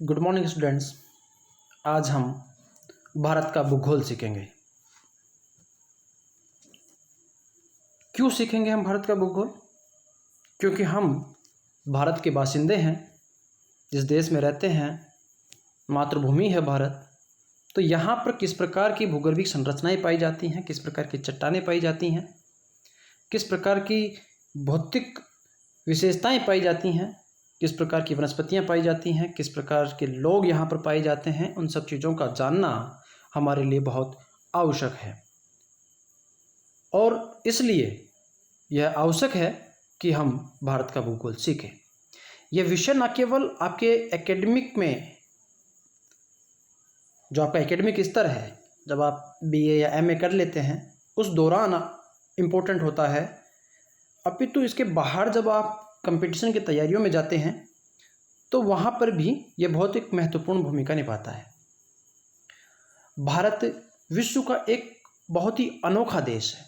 Good morning students. आज हम भारत का भूगोल सीखेंगे। क्यों सीखेंगे हम भारत का भूगोल? क्योंकि हम भारत के बाशिंदे हैं, जिस देश में रहते हैं, मातृभूमि है भारत। तो यहाँ पर किस प्रकार की भूगर्भिक संरचनाएं पाई जाती हैं, किस प्रकार की चट्टानें पाई जाती हैं, किस प्रकार की भौतिक विशेषताएं पाई जाती हैं, किस प्रकार की वनस्पतियां पाई जाती हैं, किस प्रकार के लोग यहाँ पर पाए जाते हैं, उन सब चीज़ों का जानना हमारे लिए बहुत आवश्यक है। और इसलिए यह आवश्यक है कि हम भारत का भूगोल सीखें। यह विषय न केवल आपके एकेडमिक में, जो आपका एकेडमिक स्तर है, जब आप बीए या एमए कर लेते हैं उस दौरान इम्पोर्टेंट होता है, अपितु इसके बाहर जब आप कंपटीशन की तैयारियों में जाते हैं तो वहाँ पर भी यह बहुत एक महत्वपूर्ण भूमिका निभाता है। भारत विश्व का एक बहुत ही अनोखा देश है,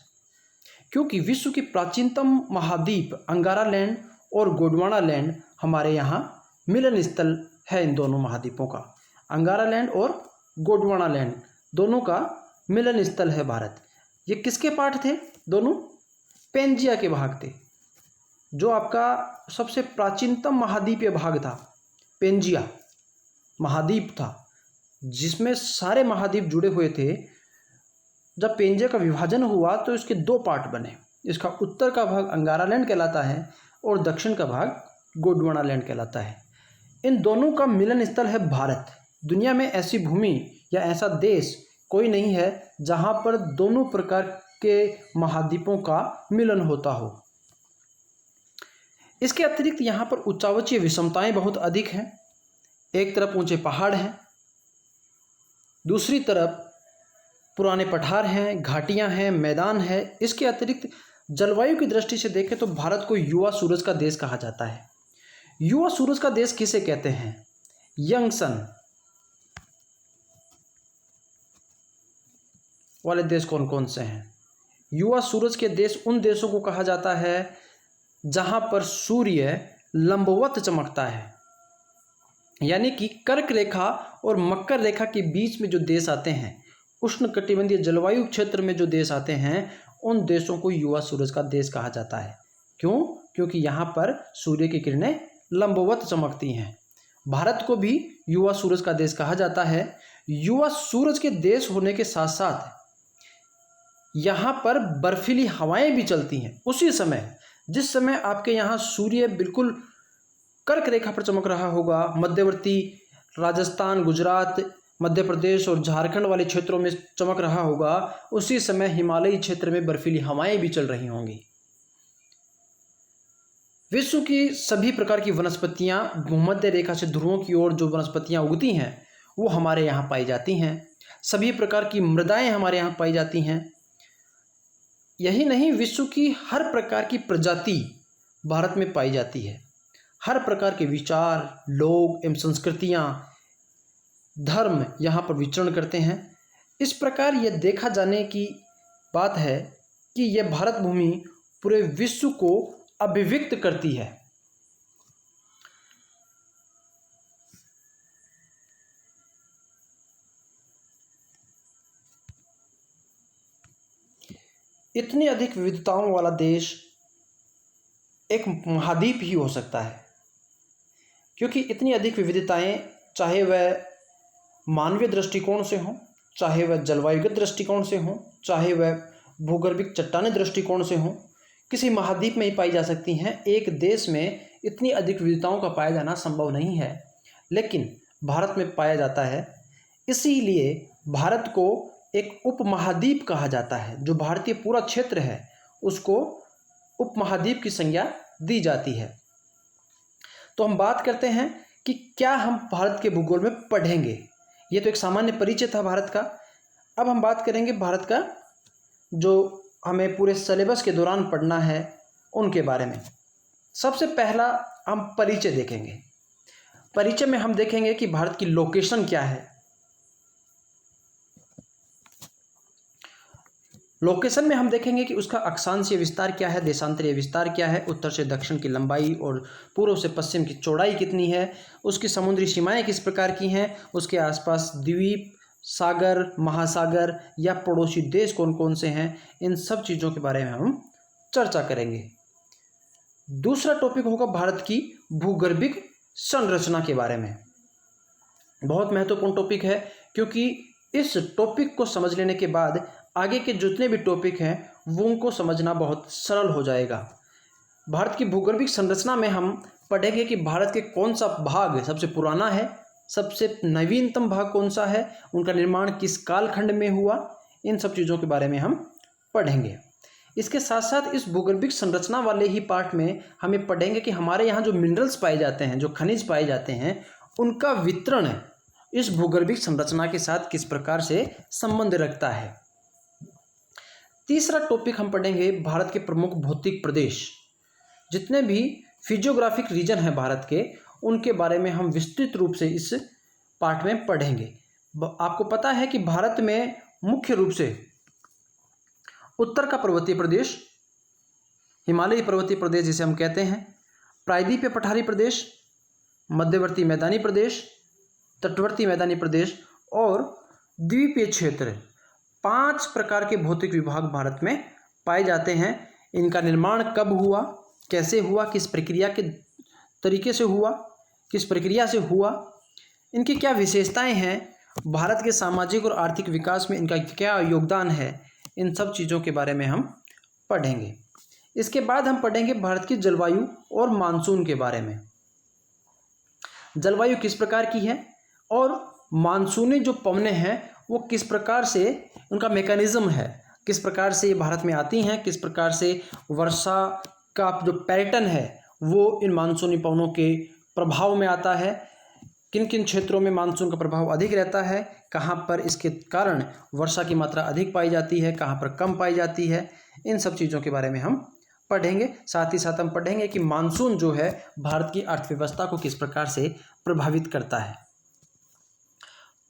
क्योंकि विश्व की प्राचीनतम महाद्वीप अंगारा लैंड और गोंडवाना लैंड हमारे यहाँ मिलन स्थल है। इन दोनों महाद्वीपों का, अंगारा लैंड और गोंडवाना लैंड, दोनों का मिलन स्थल है भारत। ये किसके पार्ट थे? दोनों पेंजिया के भाग थे। जो आपका सबसे प्राचीनतम महाद्वीपीय भाग था, पेंजिया महाद्वीप था, जिसमें सारे महाद्वीप जुड़े हुए थे। जब पेंजिया का विभाजन हुआ तो इसके दो पार्ट बने। इसका उत्तर का भाग अंगारा लैंड कहलाता है और दक्षिण का भाग गोंडवाना लैंड कहलाता है। इन दोनों का मिलन स्थल है भारत। दुनिया में ऐसी भूमि या ऐसा देश कोई नहीं है जहाँ पर दोनों प्रकार के महाद्वीपों का मिलन होता हो। इसके अतिरिक्त यहाँ पर उच्चावचीय विषमताएं बहुत अधिक हैं। एक तरफ ऊंचे पहाड़ हैं, दूसरी तरफ पुराने पठार हैं, घाटियां हैं, मैदान है। इसके अतिरिक्त जलवायु की दृष्टि से देखें तो भारत को युवा सूरज का देश कहा जाता है। युवा सूरज का देश किसे कहते हैं? यंग सन वाले देश कौन कौन से हैं? युवा सूरज के देश उन देशों को कहा जाता है जहां पर सूर्य लंबवत चमकता है, यानी कि कर्क रेखा और मकर रेखा के बीच में जो देश आते हैं, उष्णकटिबंधीय जलवायु क्षेत्र में जो देश आते हैं, उन देशों को युवा सूरज का देश कहा जाता है। क्यों? क्योंकि यहाँ पर सूर्य की किरणें लंबवत चमकती हैं। भारत को भी युवा सूरज का देश कहा जाता है। युवा सूरज के देश होने के साथ साथ यहाँ पर बर्फीली हवाएं भी चलती हैं। उसी समय, जिस समय आपके यहाँ सूर्य बिल्कुल कर्क रेखा पर चमक रहा होगा, मध्यवर्ती राजस्थान, गुजरात, मध्य प्रदेश और झारखंड वाले क्षेत्रों में चमक रहा होगा, उसी समय हिमालयी क्षेत्र में बर्फीली हवाएं भी चल रही होंगी। विश्व की सभी प्रकार की वनस्पतियां, भूमध्य रेखा से ध्रुवों की ओर जो वनस्पतियां उगती हैं वो हमारे यहाँ पाई जाती हैं। सभी प्रकार की मृदाएं हमारे यहाँ पाई जाती हैं। यही नहीं, विश्व की हर प्रकार की प्रजाति भारत में पाई जाती है। हर प्रकार के विचार, लोग एवं संस्कृतियाँ, धर्म यहाँ पर विचरण करते हैं। इस प्रकार यह देखा जाने की बात है कि यह भारत भूमि पूरे विश्व को अभिव्यक्त करती है। इतनी अधिक विविधताओं वाला देश एक महाद्वीप ही हो सकता है, क्योंकि इतनी अधिक विविधताएं, चाहे वह मानवीय दृष्टिकोण से हों, चाहे वह जलवायुगत दृष्टिकोण से हों, चाहे वह भूगर्भिक चट्टानी दृष्टिकोण से हों, किसी महाद्वीप में ही पाई जा सकती हैं। एक देश में इतनी अधिक विविधताओं का पाया जाना संभव नहीं है, लेकिन भारत में पाया जाता है। इसीलिए भारत को एक उपमहाद्वीप कहा जाता है। जो भारतीय पूरा क्षेत्र है उसको उपमहाद्वीप की संज्ञा दी जाती है। तो हम बात करते हैं कि क्या हम भारत के भूगोल में पढ़ेंगे। ये तो एक सामान्य परिचय था भारत का। अब हम बात करेंगे भारत का जो हमें पूरे सिलेबस के दौरान पढ़ना है उनके बारे में। सबसे पहला हम परिचय देखेंगे। परिचय में हम देखेंगे कि भारत की लोकेशन क्या है। लोकेशन में हम देखेंगे कि उसका अक्षांशीय विस्तार क्या है, देशांतरीय विस्तार क्या है, उत्तर से दक्षिण की लंबाई और पूर्व से पश्चिम की चौड़ाई कितनी है, उसकी समुद्री सीमाएं किस प्रकार की हैं, उसके आसपास द्वीप, सागर, महासागर या पड़ोसी देश कौन कौन से हैं, इन सब चीज़ों के बारे में हम चर्चा करेंगे। दूसरा टॉपिक होगा भारत की भूगर्भिक संरचना के बारे में। बहुत महत्वपूर्ण टॉपिक है, क्योंकि इस टॉपिक को समझ लेने के बाद आगे के जितने भी टॉपिक हैं वो उनको समझना बहुत सरल हो जाएगा। भारत की भूगर्भिक संरचना में हम पढ़ेंगे कि भारत के कौन सा भाग सबसे पुराना है, सबसे नवीनतम भाग कौन सा है, उनका निर्माण किस कालखंड में हुआ, इन सब चीज़ों के बारे में हम पढ़ेंगे। इसके साथ साथ इस भूगर्भिक संरचना वाले ही पार्ट में हमें पढ़ेंगे कि हमारे यहाँ जो मिनरल्स पाए जाते हैं, जो खनिज पाए जाते हैं, उनका वितरण इस भूगर्भिक संरचना के साथ किस प्रकार से संबंध रखता है। तीसरा टॉपिक हम पढ़ेंगे भारत के प्रमुख भौतिक प्रदेश, जितने भी फिजियोग्राफिक रीजन हैं भारत के, उनके बारे में हम विस्तृत रूप से इस पार्ट में पढ़ेंगे। आपको पता है कि भारत में मुख्य रूप से उत्तर का पर्वतीय प्रदेश, हिमालयी पर्वतीय प्रदेश जिसे हम कहते हैं, प्रायद्वीपीय पठारी प्रदेश, मध्यवर्ती मैदानी प्रदेश, तटवर्ती मैदानी प्रदेश और द्वीपीय क्षेत्र, 5 प्रकार के भौतिक विभाग भारत में पाए जाते हैं। इनका निर्माण कब हुआ, कैसे हुआ, किस प्रक्रिया के तरीके से हुआ, किस प्रक्रिया से हुआ, इनकी क्या विशेषताएं हैं, भारत के सामाजिक और आर्थिक विकास में इनका क्या योगदान है, इन सब चीज़ों के बारे में हम पढ़ेंगे। इसके बाद हम पढ़ेंगे भारत की जलवायु और मानसून के बारे में। जलवायु किस प्रकार की है और मानसूनी जो पवनें हैं वो किस प्रकार से उनका मैकेनिज्म है, किस प्रकार से ये भारत में आती हैं, किस प्रकार से वर्षा का जो पैटर्न है वो इन मानसूनी पवनों के प्रभाव में आता है, किन किन क्षेत्रों में मानसून का प्रभाव अधिक रहता है, कहाँ पर इसके कारण वर्षा की मात्रा अधिक पाई जाती है, कहाँ पर कम पाई जाती है, इन सब चीज़ों के बारे में हम पढ़ेंगे। साथ ही साथ हम पढ़ेंगे कि मानसून जो है भारत की अर्थव्यवस्था को किस प्रकार से प्रभावित करता है।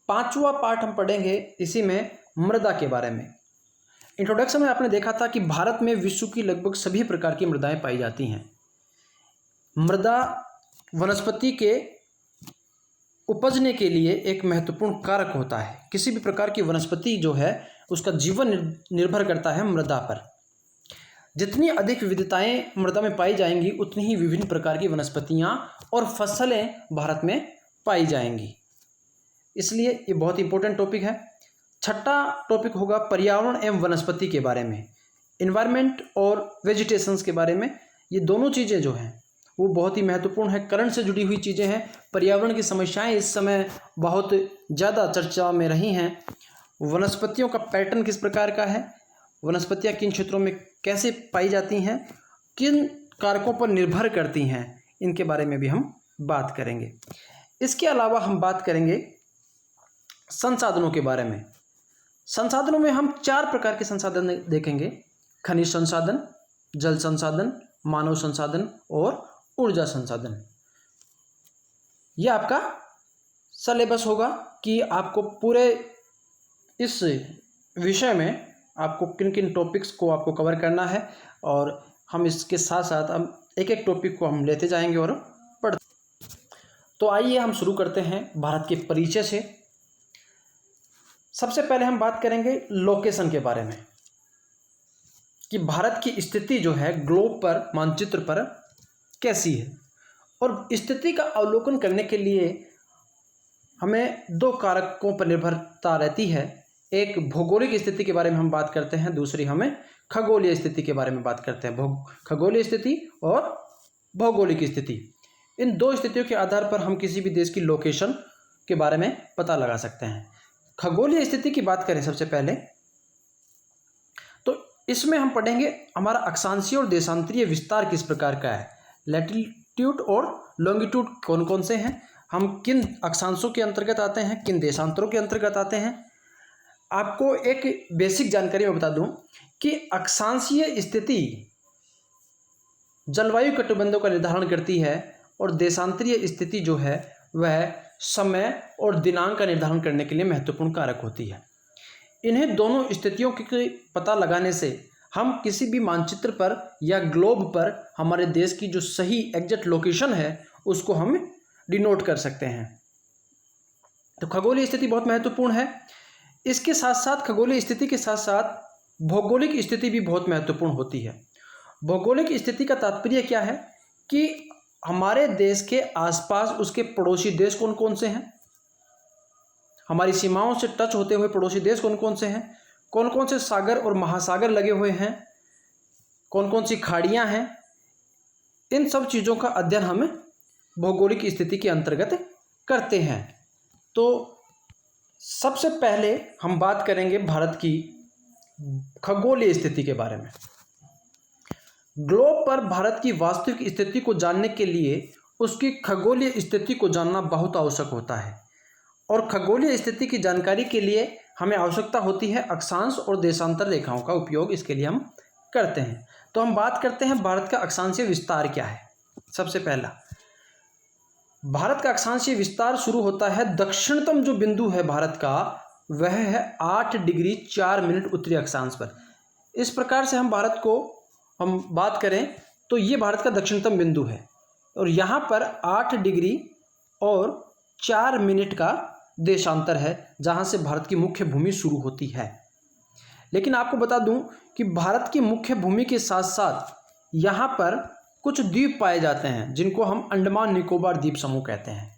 5वां पार्ट हम पढ़ेंगे इसी में मृदा के बारे में। इंट्रोडक्शन में आपने देखा था कि भारत में विश्व की लगभग सभी प्रकार की मृदाएं पाई जाती हैं। मृदा वनस्पति के उपजने के लिए एक महत्वपूर्ण कारक होता है। किसी भी प्रकार की वनस्पति जो है उसका जीवन निर्भर करता है मृदा पर। जितनी अधिक विविधताएं मृदा में पाई जाएंगी उतनी ही विभिन्न प्रकार की वनस्पतियां और फसलें भारत में पाई जाएंगी, इसलिए ये बहुत इंपॉर्टेंट टॉपिक है। छठा टॉपिक होगा पर्यावरण एवं वनस्पति के बारे में, इन्वायरमेंट और वेजिटेशंस के बारे में। ये दोनों चीज़ें जो हैं वो बहुत ही महत्वपूर्ण है, करंट से जुड़ी हुई चीज़ें हैं। पर्यावरण की समस्याएं इस समय बहुत ज़्यादा चर्चा में रही हैं। वनस्पतियों का पैटर्न किस प्रकार का है, वनस्पतियां किन क्षेत्रों में कैसे पाई जाती हैं, किन कारकों पर निर्भर करती हैं, इनके बारे में भी हम बात करेंगे। इसके अलावा हम बात करेंगे संसाधनों के बारे में। संसाधनों में हम 4 प्रकार के संसाधन देखेंगे: खनिज संसाधन, जल संसाधन, मानव संसाधन और ऊर्जा संसाधन। यह आपका सिलेबस होगा कि आपको पूरे इस विषय में आपको किन किन टॉपिक्स को आपको कवर करना है, और हम इसके साथ साथ हम एक एक टॉपिक को हम लेते जाएंगे और पढ़ते। तो आइए हम शुरू करते हैं भारत के परिचय से। सबसे पहले हम बात करेंगे लोकेशन के बारे में कि भारत की स्थिति जो है ग्लोब पर, मानचित्र पर कैसी है। और स्थिति का अवलोकन करने के लिए हमें 2 कारकों पर निर्भरता रहती है। एक भौगोलिक स्थिति के बारे में हम बात करते हैं, दूसरी हमें खगोलीय स्थिति के बारे में बात करते हैं। खगोलीय स्थिति और भौगोलिक स्थिति, इन 2 स्थितियों के आधार पर हम किसी भी देश की लोकेशन के बारे में पता लगा सकते हैं। खगोलीय स्थिति की बात करें सबसे पहले, तो इसमें हम पढ़ेंगे हमारा अक्षांशीय और देशांतरीय विस्तार किस प्रकार का है, लैटिट्यूड और लॉन्गिट्यूड कौन कौन से हैं, हम किन अक्षांशों के अंतर्गत आते हैं, किन देशांतरों के अंतर्गत आते हैं। आपको एक बेसिक जानकारी मैं बता दूं कि अक्षांशीय स्थिति जलवायु कटिबंधों का निर्धारण करती है और देशांतरीय स्थिति जो है वह समय और दिनांक का निर्धारण करने के लिए महत्वपूर्ण कारक होती है। इन्हें दोनों स्थितियों के पता लगाने से हम किसी भी मानचित्र पर या ग्लोब पर हमारे देश की जो सही एग्जैक्ट लोकेशन है उसको हम डिनोट कर सकते हैं। तो खगोलीय स्थिति बहुत महत्वपूर्ण है। इसके साथ साथ खगोलीय स्थिति के साथ साथ भौगोलिक स्थिति भी बहुत महत्वपूर्ण होती है। भौगोलिक स्थिति का तात्पर्य क्या है कि हमारे देश के आसपास उसके पड़ोसी देश कौन कौन से हैं, हमारी सीमाओं से टच होते हुए पड़ोसी देश कौन कौन से हैं, कौन कौन से सागर और महासागर लगे हुए हैं, कौन कौन सी खाड़ियाँ हैं, इन सब चीज़ों का अध्ययन हम भौगोलिक स्थिति के अंतर्गत करते हैं। तो सबसे पहले हम बात करेंगे भारत की खगोलीय स्थिति के बारे में। ग्लोब पर भारत की वास्तविक स्थिति को जानने के लिए उसकी खगोलीय स्थिति को जानना बहुत आवश्यक होता है, और खगोलीय स्थिति की जानकारी के लिए हमें आवश्यकता होती है अक्षांश और देशांतर रेखाओं का उपयोग इसके लिए हम करते हैं। तो हम बात करते हैं भारत का अक्षांशीय विस्तार क्या है। सबसे पहला, भारत का अक्षांशीय विस्तार शुरू होता है, दक्षिणतम जो बिंदु है भारत का वह है 8 डिग्री 4 मिनट उत्तरी अक्षांश पर। इस प्रकार से हम भारत को हम बात करें तो ये भारत का दक्षिणतम बिंदु है, और यहाँ पर 8 डिग्री और 4 मिनट का देशांतर है जहाँ से भारत की मुख्य भूमि शुरू होती है। लेकिन आपको बता दूं कि भारत की मुख्य भूमि के साथ साथ यहाँ पर कुछ द्वीप पाए जाते हैं जिनको हम अंडमान निकोबार द्वीप समूह कहते हैं,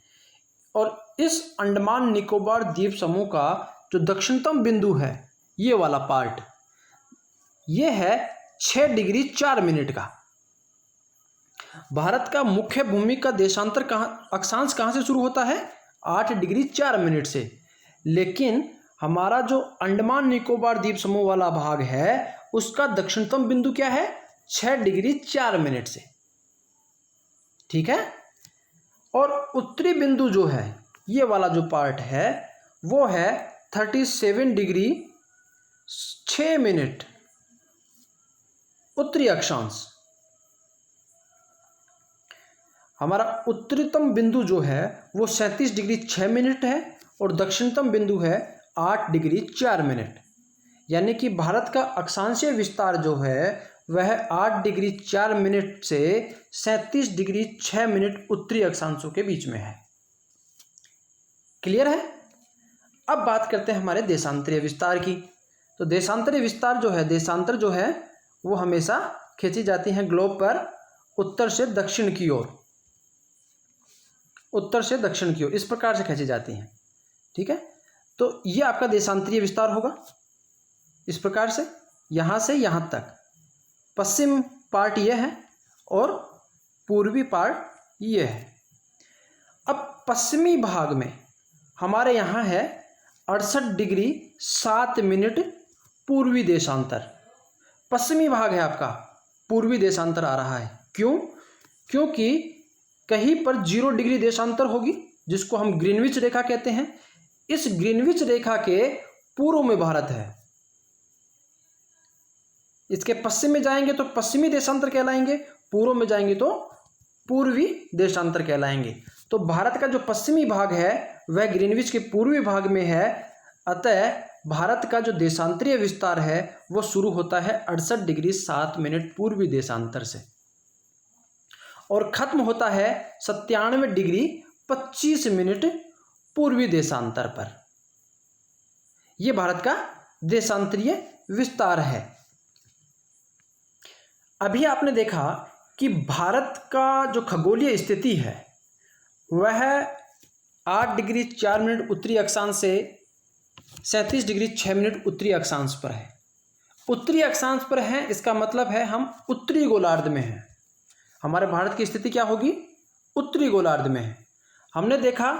और इस अंडमान निकोबार द्वीप समूह का जो दक्षिणतम बिंदु है ये वाला पार्ट, ये है 6 डिग्री 4 मिनट का। भारत का मुख्य भूमि का देशांतर अक्षांश कहाँ से शुरू होता है? 8 डिग्री 4 मिनट से। लेकिन हमारा जो अंडमान निकोबार द्वीप समूह वाला भाग है उसका दक्षिणतम बिंदु क्या है? 6 डिग्री 4 मिनट से। ठीक है। और उत्तरी बिंदु जो है ये वाला जो पार्ट है वो है 37 डिग्री 6 मिनट उत्तरी अक्षांश। हमारा उत्तरीतम बिंदु जो है वो 37 डिग्री 6 मिनट है और दक्षिणतम बिंदु है 8 डिग्री 4 मिनट। यानी कि भारत का अक्षांशीय विस्तार जो है वह 8 डिग्री 4 मिनट से 37 डिग्री 6 मिनट उत्तरी अक्षांशों के बीच में है। क्लियर है। अब बात करते हैं हमारे देशांतरीय विस्तार की। तो देशांतरीय विस्तार जो है, देशांतर जो है वो हमेशा खींची जाती हैं ग्लोब पर उत्तर से दक्षिण की ओर, उत्तर से दक्षिण की ओर इस प्रकार से खींची जाती हैं। ठीक है। तो ये आपका देशांतरीय विस्तार होगा इस प्रकार से, यहाँ से यहाँ तक। पश्चिम पार्ट ये है और पूर्वी पार्ट ये है। अब पश्चिमी भाग में हमारे यहाँ है 68 डिग्री 7 मिनट पूर्वी देशांतर। पश्चिमी भाग है आपका, पूर्वी देशांतर आ रहा है। क्यों? क्योंकि कहीं पर 0 डिग्री देशांतर होगी जिसको हम ग्रीनविच रेखा कहते हैं। इस ग्रीनविच रेखा के पूर्व में भारत है। इसके पश्चिम में जाएंगे तो पश्चिमी देशांतर कहलाएंगे, पूर्व में जाएंगे तो पूर्वी देशांतर कहलाएंगे। तो भारत का जो पश्चिमी भाग है वह ग्रीनविच के पूर्वी भाग में है। अतः भारत का जो देशांतरीय विस्तार है वो शुरू होता है 68 डिग्री 7 मिनट पूर्वी देशांतर से और खत्म होता है 97 डिग्री 25 मिनट पूर्वी देशांतर पर। यह भारत का देशांतरीय विस्तार है। अभी आपने देखा कि भारत का जो खगोलीय स्थिति है वह 8 डिग्री 4 मिनट उत्तरी अक्षांश से 37 डिग्री 6 मिनट उत्तरी अक्षांश पर है। उत्तरी अक्षांश पर है इसका मतलब है हम उत्तरी गोलार्ध में हैं। हमारे भारत की स्थिति क्या होगी? उत्तरी गोलार्ध में है। हमने देखा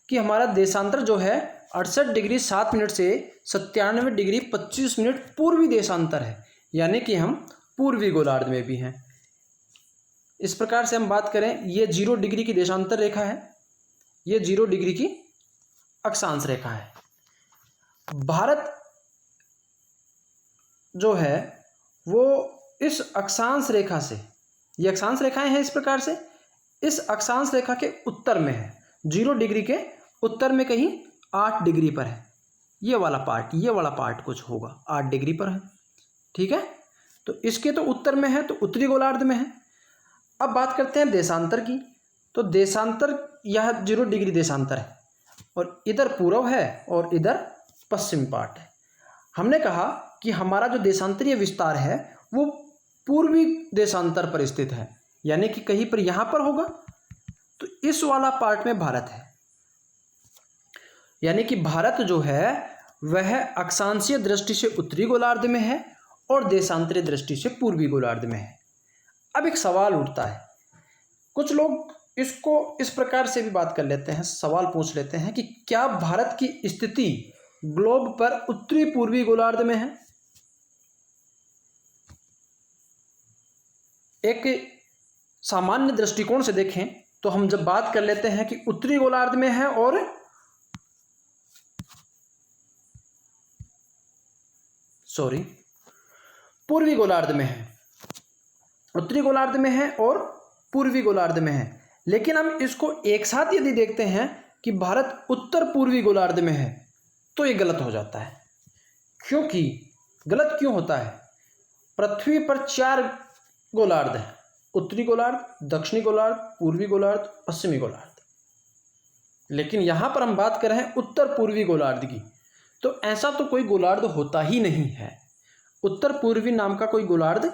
कि हमारा देशांतर जो है 68 डिग्री 7 मिनट से 97 डिग्री 25 मिनट पूर्वी देशांतर है, यानी कि हम पूर्वी गोलार्ध में भी हैं। इस प्रकार से हम बात करें, ये 0 डिग्री की देशांतर रेखा है, ये 0 डिग्री की अक्षांश रेखा है। भारत जो है वो इस अक्षांश रेखा से, ये अक्षांश रेखाएं हैं इस प्रकार से, इस अक्षांश रेखा के उत्तर में है। 0 डिग्री के उत्तर में कहीं 8 डिग्री पर है। ये वाला पार्ट कुछ होगा 8 डिग्री पर है, ठीक है। तो इसके तो उत्तर में है, तो उत्तरी गोलार्ध में है। अब बात करते हैं देशांतर की। तो देशांतर यह 0 डिग्री देशांतर है और इधर पूर्व है और इधर पश्चिमी पार्ट है। हमने कहा कि हमारा जो देशांतरीय विस्तार है वो पूर्वी देशांतर पर स्थित है, यानी कि कहीं पर यहाँ पर होगा। तो इस वाला पार्ट में भारत है, यानी कि भारत जो है वह अक्षांशीय दृष्टि से उत्तरी गोलार्ध में है और देशांतरीय दृष्टि से पूर्वी गोलार्ध में है। अब एक सवाल उठता है, कुछ लोग इसको इस प्रकार से भी बात कर लेते हैं, सवाल पूछ लेते हैं कि क्या भारत की स्थिति ग्लोब पर उत्तरी पूर्वी गोलार्ध में है। एक सामान्य दृष्टिकोण से देखें तो हम जब बात कर लेते हैं कि उत्तरी गोलार्ध में है और पूर्वी गोलार्ध में है, उत्तरी गोलार्ध में है और पूर्वी गोलार्ध में है। लेकिन हम इसको एक साथ यदि देखते हैं कि भारत उत्तर पूर्वी गोलार्ध में है तो ये गलत हो जाता है। क्योंकि गलत क्यों होता है? पृथ्वी पर 4 गोलार्ध हैं, उत्तरी गोलार्ध, दक्षिणी गोलार्ध, पूर्वी गोलार्ध, पश्चिमी गोलार्ध। लेकिन यहाँ पर हम बात कर रहे हैं उत्तर पूर्वी गोलार्ध की। तो ऐसा तो कोई गोलार्ध होता ही नहीं है, उत्तर पूर्वी नाम का कोई गोलार्ध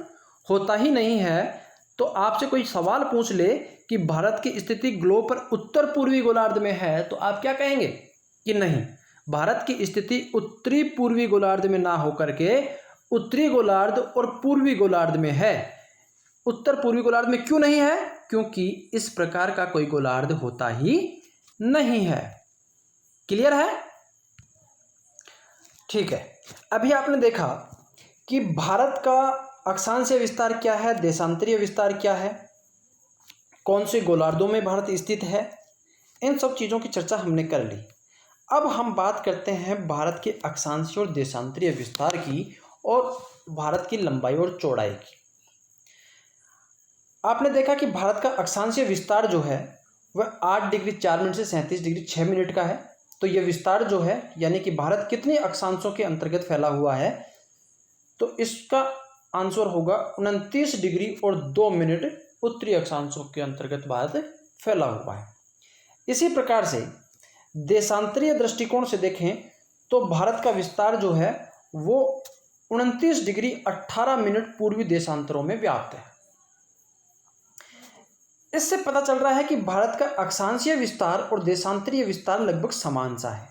होता ही नहीं है। तो आपसे कोई सवाल पूछ ले कि भारत की स्थिति ग्लोब पर उत्तर पूर्वी गोलार्ध में है, तो आप क्या कहेंगे कि नहीं, भारत की स्थिति उत्तरी पूर्वी गोलार्ध में ना होकर के उत्तरी गोलार्ध और पूर्वी गोलार्ध में है। उत्तर पूर्वी गोलार्ध में क्यों नहीं है? क्योंकि इस प्रकार का कोई गोलार्ध होता ही नहीं है। क्लियर है? ठीक है। अभी आपने देखा कि भारत का अक्षांशीय विस्तार क्या है, देशांतरीय विस्तार क्या है, कौन से गोलार्धों में भारत स्थित है, इन सब चीज़ों की चर्चा हमने कर ली। अब हम बात करते हैं भारत के अक्षांशीय और देशांतरीय विस्तार की और भारत की लंबाई और चौड़ाई की। आपने देखा कि भारत का अक्षांशीय विस्तार जो है वह 8 डिग्री 4 मिनट से 37 डिग्री 6 मिनट का है। तो यह विस्तार जो है, यानी कि भारत कितने अक्षांशों के अंतर्गत फैला हुआ है, तो इसका आंसर होगा 29 डिग्री और 2 मिनट उत्तरी अक्षांशों के अंतर्गत भारत फैला हुआ है। इसी प्रकार से देशांतरीय दृष्टिकोण से देखें तो भारत का विस्तार जो है वो 29 डिग्री 18 मिनट पूर्वी देशांतरों में व्याप्त है। इससे पता चल रहा है कि भारत का अक्षांशीय विस्तार और देशांतरीय विस्तार लगभग समान सा है।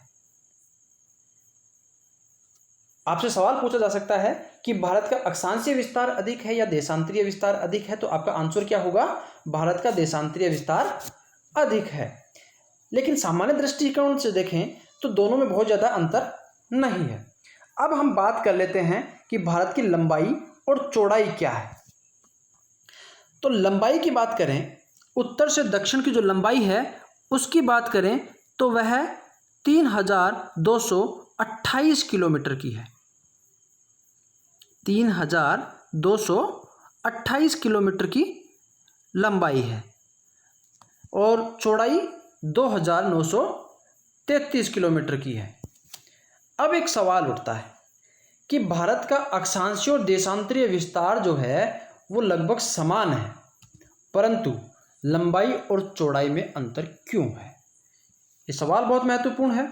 आपसे सवाल पूछा जा सकता है कि भारत का अक्षांशीय विस्तार अधिक है या देशांतरीय विस्तार अधिक है, तो आपका आंसर क्या होगा? भारत का देशांतरीय विस्तार अधिक है। लेकिन सामान्य दृष्टिकोण से देखें तो दोनों में बहुत ज़्यादा अंतर नहीं है। अब हम बात कर लेते हैं कि भारत की लंबाई और चौड़ाई क्या है। तो लंबाई की बात करें, उत्तर से दक्षिण की जो लंबाई है उसकी बात करें तो वह 3228 किलोमीटर की है। 3228 किलोमीटर की लंबाई है और चौड़ाई 2933 किलोमीटर की है। अब एक सवाल उठता है कि भारत का अक्षांशीय और देशांतरीय विस्तार जो है वो लगभग समान है, परंतु लंबाई और चौड़ाई में अंतर क्यों है? ये सवाल बहुत महत्वपूर्ण है।